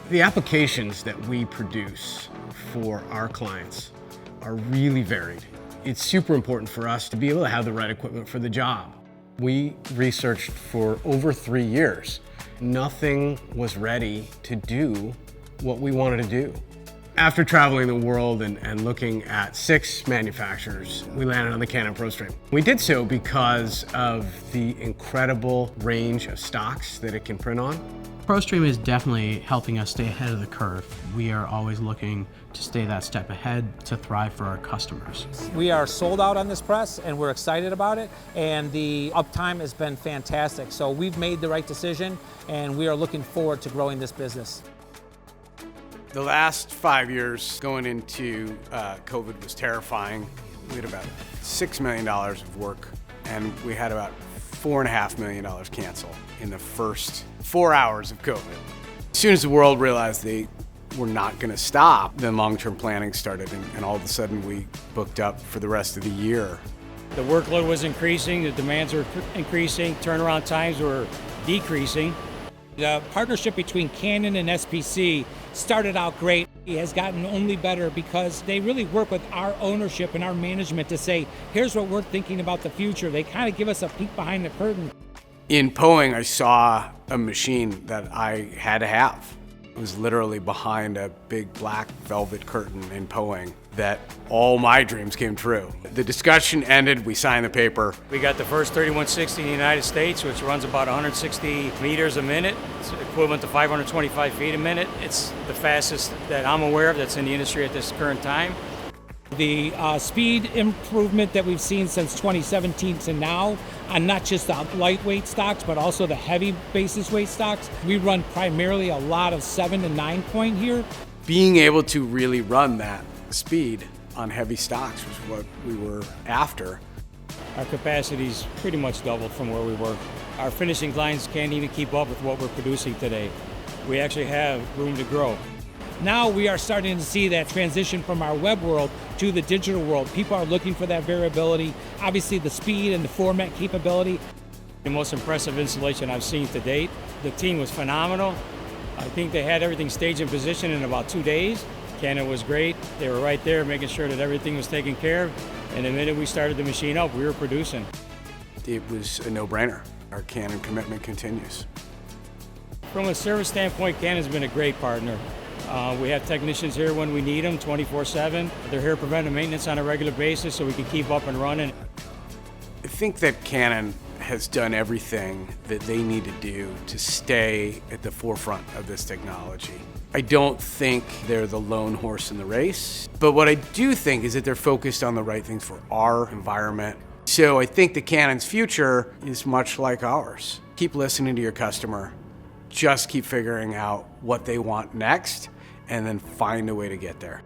The applications that we produce for our clients are really varied. It's super important for us to be able to have the right equipment for the job. We researched for over 3 years. Nothing was ready to do what we wanted to do. After traveling the world and looking at 6 manufacturers, we landed on the Canon ProStream. We did so because of the incredible range of stocks that it can print on. ProStream is definitely helping us stay ahead of the curve. We are always looking to stay that step ahead to thrive for our customers. We are sold out on this press and we're excited about it, and the uptime has been fantastic. So we've made the right decision and we are looking forward to growing this business. The last 5 years going into COVID was terrifying. We had about $6 million of work and we had about $4.5 million cancel in the first 4 hours of COVID. As soon as the world realized they were not going to stop, then long-term planning started, and all of a sudden we booked up for the rest of the year. The workload was increasing, the demands were increasing, turnaround times were decreasing. The partnership between Canon and SPC started out great. It has gotten only better because they really work with our ownership and our management to say, here's what we're thinking about the future. They kind of give us a peek behind the curtain. In Poing, I saw a machine that I had to have. It was literally behind a big black velvet curtain in Poing that all my dreams came true. The discussion ended, we signed the paper. We got the first 3160 in the United States, which runs about 160 meters a minute. It's equivalent to 525 feet a minute. It's the fastest that I'm aware of that's in the industry at this current time. The speed improvement that we've seen since 2017 to now, on not just the lightweight stocks, but also the heavy basis weight stocks. We run primarily a lot of 7 to 9 point here. Being able to really run that speed on heavy stocks was what we were after. Our capacity's pretty much doubled from where we were. Our finishing lines can't even keep up with what we're producing today. We actually have room to grow. Now we are starting to see that transition from our web world to the digital world. People are looking for that variability, obviously the speed and the format capability. The most impressive installation I've seen to date. The team was phenomenal. I think they had everything staged in position in about 2 days. Canon was great. They were right there making sure that everything was taken care of. And the minute we started the machine up, we were producing. It was a no-brainer. Our Canon commitment continues. From a service standpoint, Canon's been a great partner. We have technicians here when we need them 24/7. They're here preventive maintenance on a regular basis so we can keep up and running. I think that Canon has done everything that they need to do to stay at the forefront of this technology. I don't think they're the lone horse in the race, but what I do think is that they're focused on the right things for our environment. So I think that Canon's future is much like ours. Keep listening to your customer, just keep figuring out what they want next, and then find a way to get there.